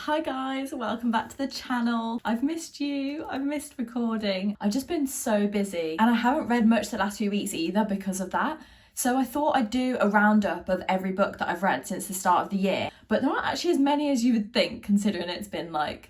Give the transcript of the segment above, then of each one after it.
Hi guys, welcome back to the channel. I've missed you, I've missed recording. I've just been so busy and I haven't read much the last few weeks either because of that. So I thought I'd do a roundup of every book that I've read since the start of the year. But there aren't actually as many as you would think, considering it's been like,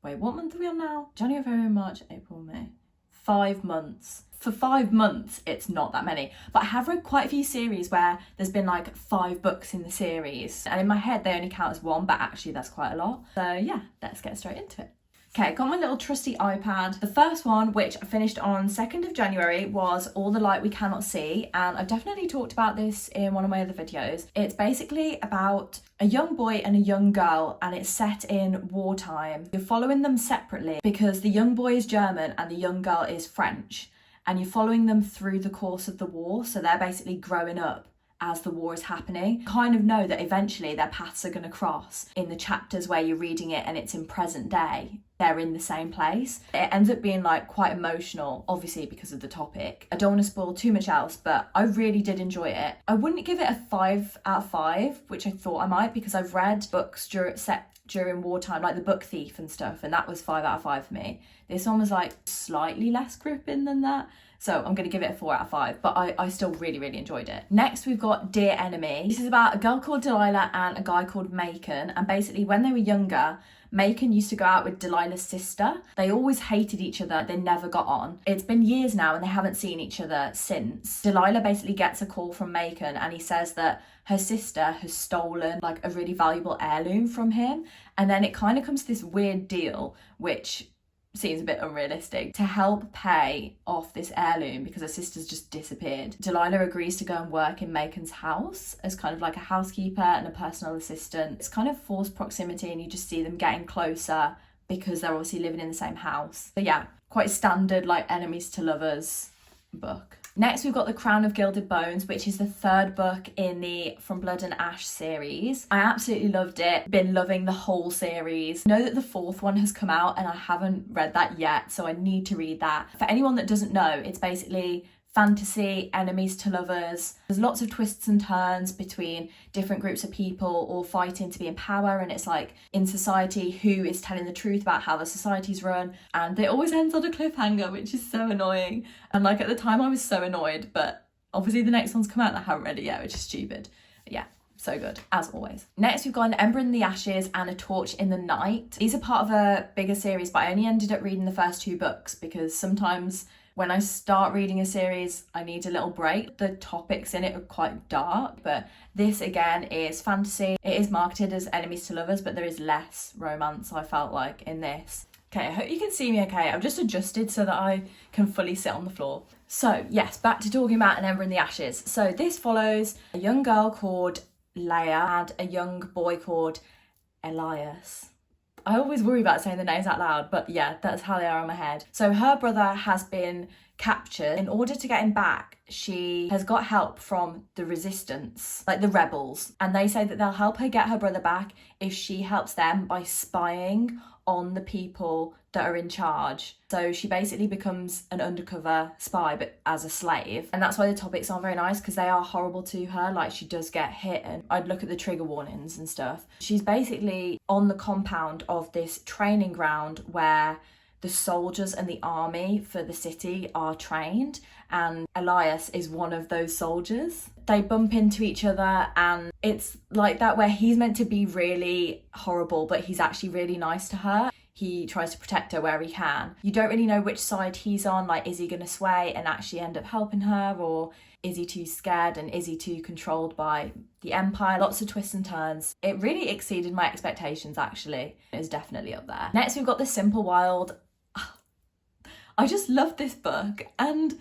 wait, what month are we on now? January, February, March, April, May. 5 months. For 5 months, it's not that many. But I have read quite a few series where there's been like 5 books in the series. And in my head, they only count as 1, but actually that's quite a lot. So yeah, let's get straight into it. Okay, got my little trusty iPad. The first one, which I finished on 2nd of January, was All the Light We Cannot See. And I've definitely talked about this in one of my other videos. It's basically about a young boy and a young girl, and it's set in wartime. You're following them separately because the young boy is German and the young girl is French. And you're following them through the course of the war. So they're basically growing up as the war is happening. Kind of know that eventually their paths are going to cross. In the chapters where you're reading it and it's in present day, they're in the same place. It ends up being like quite emotional, obviously because of the topic. I don't want to spoil too much else, but I really did enjoy it. I wouldn't give it a 5 out of 5, which I thought I might, because I've read books set during wartime, like The Book Thief and stuff, and that was 5 out of 5 for me. This one was like slightly less gripping than that. So I'm going to give it a 4 out of 5, but I still really, really enjoyed it. Next, we've got Dear Enemy. This is about a girl called Delilah and a guy called Macon. And basically, when they were younger, Macon used to go out with Delilah's sister. They always hated each other. They never got on. It's been years now and they haven't seen each other since. Delilah basically gets a call from Macon and he says that her sister has stolen like a really valuable heirloom from him. And then it kind of comes to this weird deal, which seems a bit unrealistic, to help pay off this heirloom because her sister's just disappeared. Delilah agrees to go and work in Macon's house as kind of like a housekeeper and a personal assistant. It's kind of forced proximity and you just see them getting closer because they're obviously living in the same house. But yeah, quite standard like enemies to lovers book. Next, we've got The Crown of Gilded Bones, which is the 3rd book in the From Blood and Ash series. I absolutely loved it. Been loving the whole series. I know that the 4th one has come out and I haven't read that yet, so I need to read that. For anyone that doesn't know, it's basically fantasy, enemies to lovers. There's lots of twists and turns between different groups of people all fighting to be in power, and it's like in society who is telling the truth about how the society's run, and it always ends on a cliffhanger, which is so annoying. And like at the time I was so annoyed, but obviously the next one's come out and I haven't read it yet, which is stupid. But yeah, so good, as always. Next, we've got An Ember in the Ashes and A Torch in the Night. These are part of a bigger series, but I only ended up reading the first 2 books because sometimes when I start reading a series, I need a little break. The topics in it are quite dark, but this again is fantasy. It is marketed as enemies to lovers, but there is less romance, I felt like, in this. Okay, I hope you can see me okay. I've just adjusted so that I can fully sit on the floor. So yes, back to talking about An Ember in the Ashes. So this follows a young girl called Leia and a young boy called Elias. I always worry about saying the names out loud, but yeah, that's how they are in my head. So her brother has been captured. In order to get him back, she has got help from the resistance, like the rebels. And they say that they'll help her get her brother back if she helps them by spying on the people that are in charge. So she basically becomes an undercover spy, but as a slave. And that's why the topics aren't very nice, because they are horrible to her. Like, she does get hit, and I'd look at the trigger warnings and stuff. She's basically on the compound of this training ground where the soldiers and the army for the city are trained, and Elias is one of those soldiers. They bump into each other, and it's like that where he's meant to be really horrible, but he's actually really nice to her. He tries to protect her where he can. You don't really know which side he's on. Like, is he going to sway and actually end up helping her, or is he too scared and is he too controlled by the Empire? Lots of twists and turns. It really exceeded my expectations, actually. It was definitely up there. Next, we've got The Simple Wild. I just love this book, and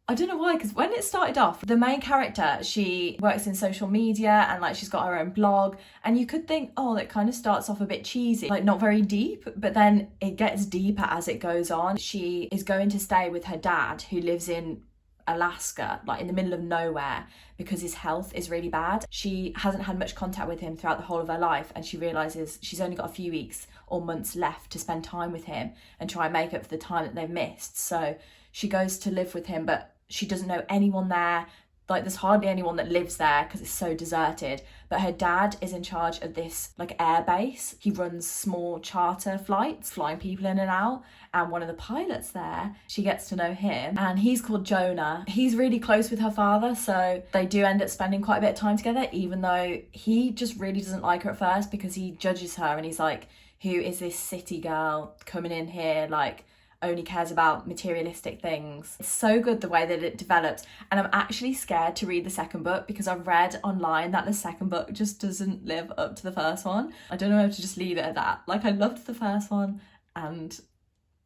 I don't know why, because when it started off, the main character, she works in social media and like she's got her own blog, and you could think, oh, that kind of starts off a bit cheesy, like not very deep, but then it gets deeper as it goes on. She is going to stay with her dad, who lives in Alaska, like in the middle of nowhere, because his health is really bad. She hasn't had much contact with him throughout the whole of her life, and she realizes she's only got a few weeks or months left to spend time with him and try and make up for the time that they've missed. So she goes to live with him, but she doesn't know anyone there. like there's hardly anyone that lives there because it's so deserted, but her dad is in charge of this like air base. He runs small charter flights flying people in and out, and one of the pilots there, she gets to know him, and he's called Jonah. He's really close with her father, so they do end up spending quite a bit of time together, even though he just really doesn't like her at first because he judges her and he's like, who is this city girl coming in here, like only cares about materialistic things. It's so good the way that it develops, and I'm actually scared to read the second book because I've read online that the second book just doesn't live up to the first one. I don't know how to just leave it at that. Like, I loved the first one and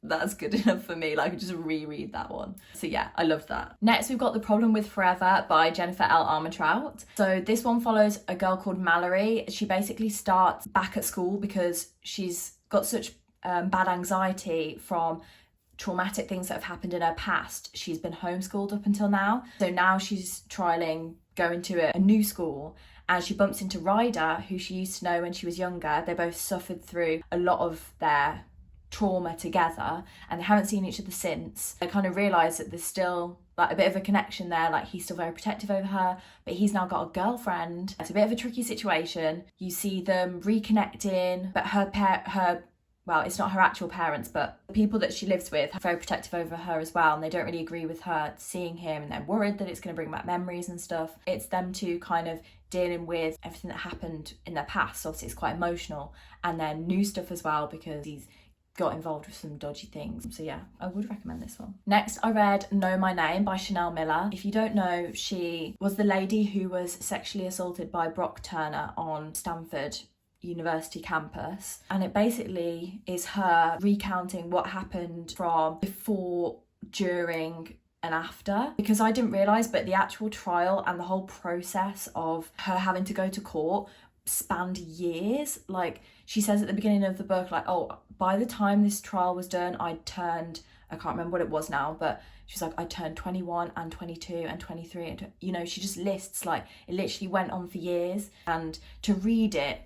that's good enough for me. Like, I just reread that one. So yeah, I loved that. Next, we've got The Problem with Forever by Jennifer L. Armentrout. So this one follows a girl called Mallory. She basically starts back at school because she's got such bad anxiety from traumatic things that have happened in her past. She's been homeschooled up until now. So now she's trialing going to a new school, and she bumps into Ryder, who she used to know when she was younger. They both suffered through a lot of their trauma together and they haven't seen each other since. They kind of realise that there's still like a bit of a connection there. Like, he's still very protective over her, but he's now got a girlfriend. It's a bit of a tricky situation. You see them reconnecting, but well, it's not her actual parents, but the people that she lives with are very protective over her as well, and they don't really agree with her seeing him, and they're worried that it's going to bring back memories and stuff. It's them two kind of dealing with everything that happened in their past. Obviously, it's quite emotional, and then new stuff as well because he's got involved with some dodgy things. So yeah, I would recommend this one. Next, I read Know My Name by Chanel Miller. If you don't know, she was the lady who was sexually assaulted by Brock Turner on Stanford University campus, and it basically is her recounting what happened from before, during and after, because I didn't realise, but the actual trial and the whole process of her having to go to court spanned years. Like, she says at the beginning of the book, like, oh, by the time this trial was done, I can't remember what it was now, but she's like, I turned 21 and 22 and 23 and you know, she just lists, like, it literally went on for years, and to read it,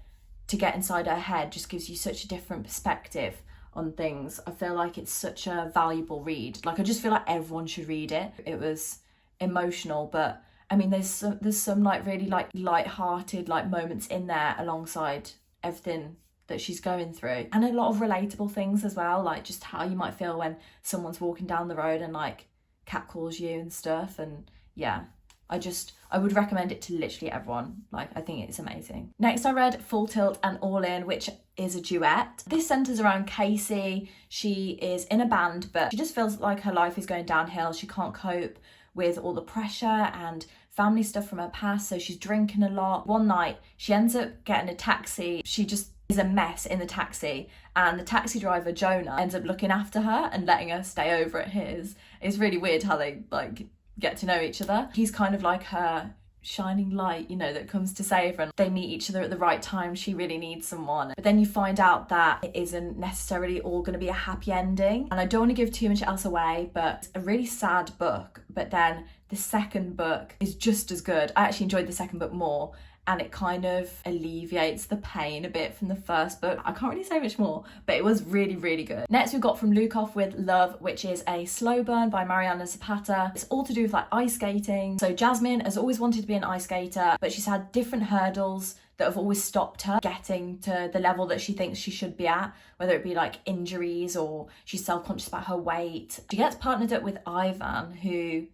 to get inside her head, just gives you such a different perspective on things. I feel like it's such a valuable read. Like, I just feel like everyone should read it. It was emotional, but I mean, there's some like really like light-hearted like moments in there alongside everything that she's going through, and a lot of relatable things as well, like just how you might feel when someone's walking down the road and like catcalls you and stuff. And yeah, I would recommend it to literally everyone. Like, I think it's amazing. Next, I read Full Tilt and All In, which is a duet. This centres around Casey. She is in a band, but she just feels like her life is going downhill. She can't cope with all the pressure and family stuff from her past, so she's drinking a lot. One night, she ends up getting a taxi. She just is a mess in the taxi, and the taxi driver, Jonah, ends up looking after her and letting her stay over at his. It's really weird how they like get to know each other. He's kind of like her shining light, you know, that comes to save her, and they meet each other at the right time. She really needs someone, but then you find out that it isn't necessarily all going to be a happy ending, and I don't want to give too much else away, but it's a really sad book. But then the second book is just as good. I actually enjoyed the second book more, and it kind of alleviates the pain a bit from the first book. I can't really say much more, but it was really, really good. Next, we've got From Lukov with Love, which is a slow burn by Mariana Zapata. It's all to do with like ice skating. So Jasmine has always wanted to be an ice skater, but she's had different hurdles that have always stopped her getting to the level that she thinks she should be at, whether it be like injuries or she's self-conscious about her weight. She gets partnered up with Ivan, who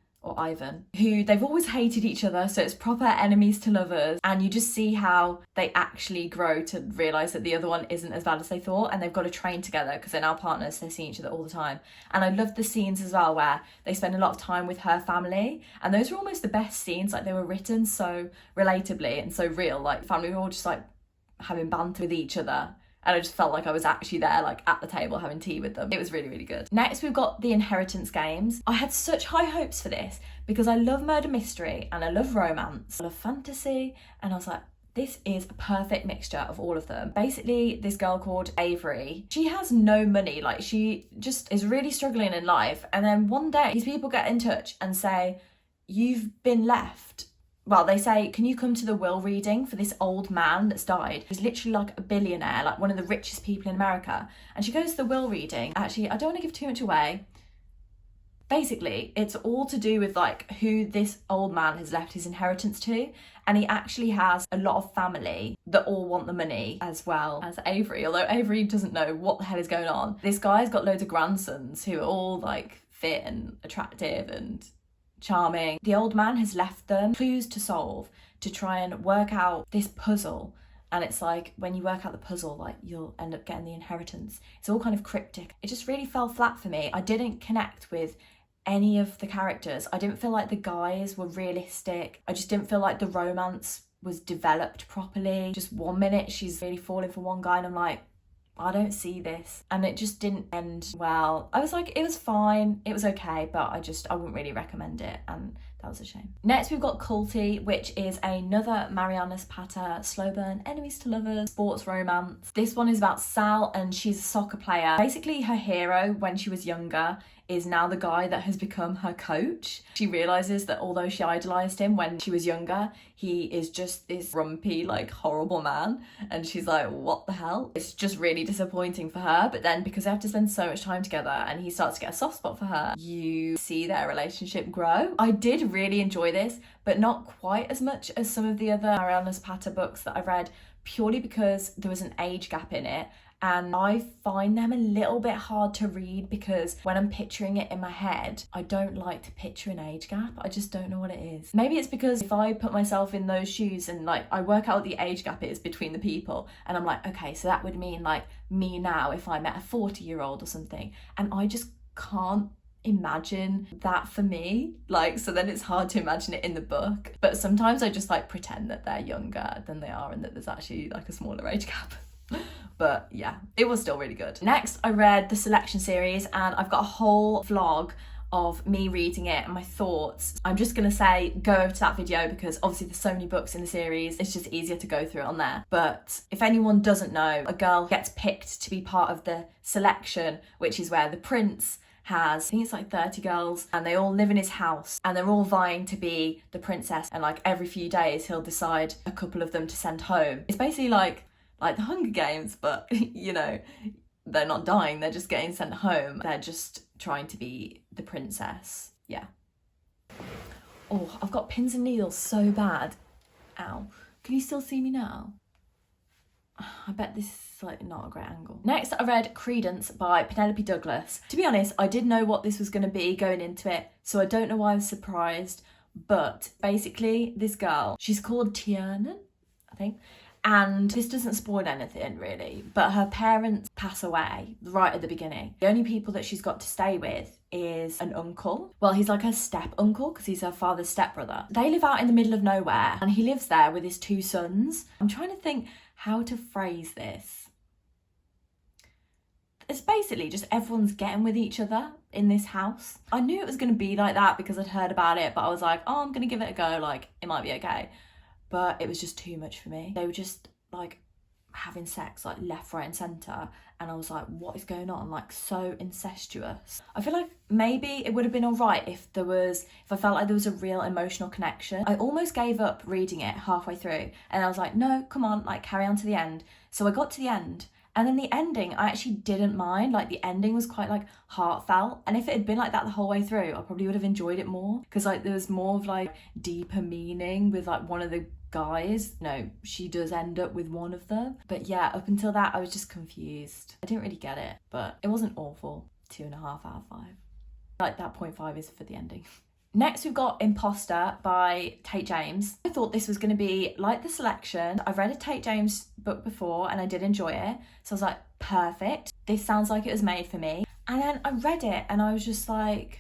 they've always hated each other, so it's proper enemies to lovers, and you just see how they actually grow to realise that the other one isn't as bad as they thought, and they've got to train together because they're now partners, they're seeing each other all the time. And I love the scenes as well where they spend a lot of time with her family, and those were almost the best scenes. Like, they were written so relatably and so real. Like, family were all just like having banter with each other, and I just felt like I was actually there, like at the table having tea with them. It was really, really good. Next, we've got The Inheritance Games. I had such high hopes for this because I love murder mystery and I love romance, I love fantasy, and I was like, this is a perfect mixture of all of them. Basically, this girl called Avery, she has no money. Like, she just is really struggling in life, and then one day these people get in touch and say, you've been left. Well, they say, can you come to the will reading for this old man that's died? He's literally like a billionaire, like one of the richest people in America. And she goes to the will reading. Actually, I don't want to give too much away. Basically, it's all to do with like who this old man has left his inheritance to, and he actually has a lot of family that all want the money as well as Avery, although Avery doesn't know what the hell is going on. This guy's got loads of grandsons who are all like fit and attractive and charming. The old man has left them clues to solve to try and work out this puzzle. And it's like, when you work out the puzzle, like, you'll end up getting the inheritance. It's all kind of cryptic. It just really fell flat for me. I didn't connect with any of the characters. I didn't feel like the guys were realistic. I just didn't feel like the romance was developed properly. Just one minute she's really falling for one guy and I'm like, I don't see this. And it just didn't end well. I was like, it was fine, it was okay, but I wouldn't really recommend it, and that was a shame. Next we've got Culti, which is another Marianas Patter slow burn enemies to lovers sports romance. This one is about Sal, and she's a soccer player. Basically her hero when she was younger is now the guy that has become her coach. She realizes that although she idolized him when she was younger, he is just this grumpy, like, horrible man, and she's like, what the hell? It's just really disappointing for her. But then because they have to spend so much time together and he starts to get a soft spot for her, you see their relationship grow. I did really enjoy this, but not quite as much as some of the other Marianas Patter books that I've read, purely because there was an age gap in it. And I find them a little bit hard to read because when I'm picturing it in my head, I don't like to picture an age gap. I just don't know what it is. Maybe it's because if I put myself in those shoes and like I work out what the age gap is between the people, and I'm like, okay, so that would mean like me now if I met a 40-year-old or something, and I just can't imagine that for me. Like, so then it's hard to imagine it in the book. But sometimes I just like pretend that they're younger than they are and that there's actually like a smaller age gap. But yeah, it was still really good. Next, I read the Selection series, and I've got a whole vlog of me reading it and my thoughts. I'm just gonna say go over to that video because obviously there's so many books in the series, it's just easier to go through it on there. But if anyone doesn't know, a girl gets picked to be part of the Selection, which is where the prince has, I think it's like 30 girls, and they all live in his house and they're all vying to be the princess, and like every few days he'll decide a couple of them to send home. It's basically like the Hunger Games, but you know, they're not dying, they're just getting sent home. They're just trying to be the princess. Yeah. Oh, I've got pins and needles so bad. Ow. Can you still see me now? I bet this is like not a great angle. Next, I read Credence by Penelope Douglas. To be honest, I did know what this was going to be going into it, so I don't know why I was surprised. But basically, this girl, she's called Tiernan, I think. And this doesn't spoil anything really, but her parents pass away right at the beginning. The only people that she's got to stay with is an uncle. Well, he's like her step uncle because he's her father's stepbrother. They live out in the middle of nowhere and he lives there with his two sons. I'm trying to think how to phrase this. It's basically just everyone's getting with each other in this house. I knew it was going to be like that because I'd heard about it, but I was like, oh, I'm going to give it a go, like it might be okay. But it was just too much for me. They were just like having sex like left, right and centre, and I was like, what is going on? Like, so incestuous. I feel like maybe it would have been all right if I felt like there was a real emotional connection. I almost gave up reading it halfway through and I was like, no, come on, like carry on to the end. So I got to the end, and then the ending I actually didn't mind. Like the ending was quite like heartfelt, and if it had been like that the whole way through, I probably would have enjoyed it more because like there was more of like deeper meaning with like one of the guys. No, she does end up with one of them, but yeah, up until that I was just confused. I didn't really get it, but it wasn't awful. 2.5 out of 5. Like that 0.5 is for the ending. Next we've got Imposter by Tate James. I thought this was going to be like the Selection. I've read a Tate James book before and I did enjoy it, so I was like, perfect, this sounds like it was made for me. And then I read it and I was just like,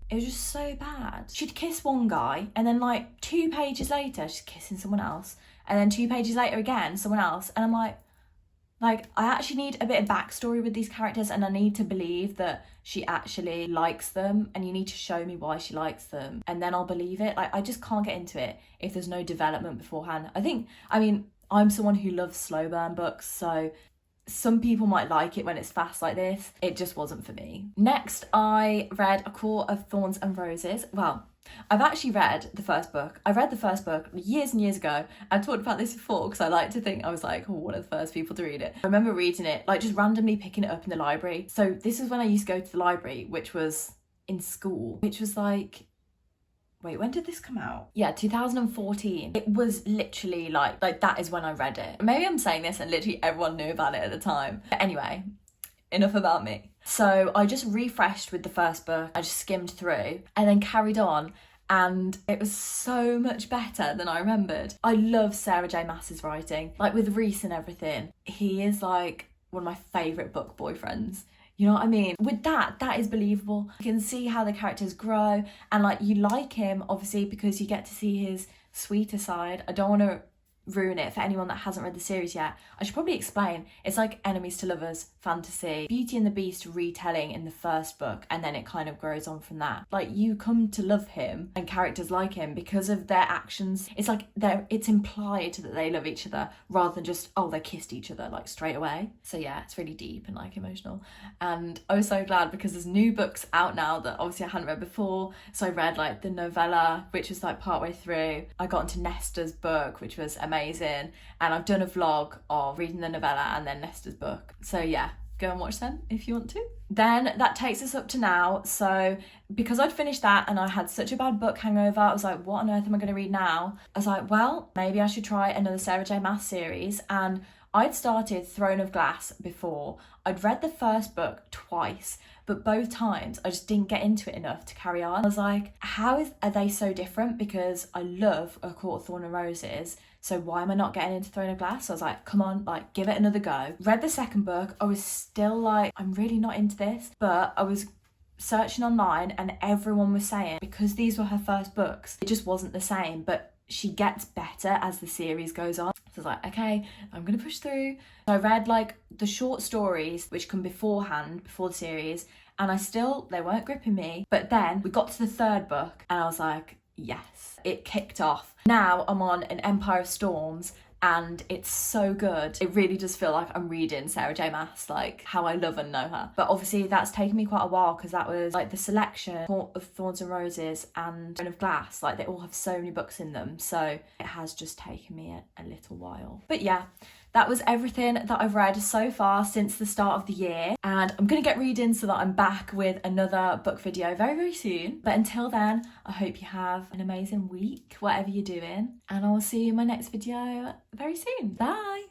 it was just so bad. She'd kiss one guy and then like 2 pages later she's kissing someone else, and then 2 pages later again someone else, and I'm like I actually need a bit of backstory with these characters, and I need to believe that she actually likes them, and you need to show me why she likes them and then I'll believe it. Like I just can't get into it if there's no development beforehand. I mean I'm someone who loves slow burn books, so some people might like it when it's fast like this. It just wasn't for me. Next, I read A Court of Thorns and Roses. Well, I've actually read the first book. I read the first book years and years ago. I've talked about this before because I like to think I was like, oh, one of the first people to read it. I remember reading it, like just randomly picking it up in the library. So this is when I used to go to the library, which was in school, which was like, wait, when did this come out? Yeah, 2014. It was literally like that is when I read it. Maybe I'm saying this and literally everyone knew about it at the time. But anyway, enough about me. So I just refreshed with the first book. I just skimmed through and then carried on, and it was so much better than I remembered. I love Sarah J Maas's writing. Like with Reese and everything, he is like one of my favourite book boyfriends. You know what I mean? With that is believable. You can see how the characters grow, and like you like him obviously because you get to see his sweeter side. I don't want to ruin it for anyone that hasn't read the series yet. I should probably explain. It's like enemies to lovers fantasy, Beauty and the Beast retelling in the first book, and then it kind of grows on from that. Like you come to love him and characters like him because of their actions. It's like it's implied that they love each other rather than just, oh, they kissed each other like straight away. So yeah, it's really deep and like emotional, and I was so glad because there's new books out now that obviously I hadn't read before. So I read like the novella, which was like partway through. I got into Nesta's book, which was amazing, and I've done a vlog of reading the novella and then Nesta's book. So yeah, go and watch them if you want to. Then that takes us up to now. So because I'd finished that and I had such a bad book hangover, I was like, what on earth am I going to read now? I was like, well, maybe I should try another Sarah J Maas series. And I'd started Throne of Glass before. I'd read the first book twice, but both times I just didn't get into it enough to carry on. I was like, are they so different? Because I love A Court of Thorns and Roses, so why am I not getting into Throne of Glass? So I was like, come on, like give it another go. Read the second book, I was still like, I'm really not into this, but I was searching online and everyone was saying because these were her first books, it just wasn't the same, but she gets better as the series goes on. So I was like, okay, I'm gonna push through. So I read like the short stories which come beforehand, before the series, and they weren't gripping me. But then we got to the third book and I was like, yes, it kicked off. Now I'm on an Empire of Storms and it's so good. It really does feel like I'm reading Sarah J Maas, like how I love and know her. But obviously that's taken me quite a while because that was like the selection of Thorns and Roses and Throne of Glass. Like they all have so many books in them. So it has just taken me a little while. But yeah, that was everything that I've read so far since the start of the year. And I'm going to get reading so that I'm back with another book video very, very soon. But until then, I hope you have an amazing week, whatever you're doing. And I will see you in my next video very soon. Bye!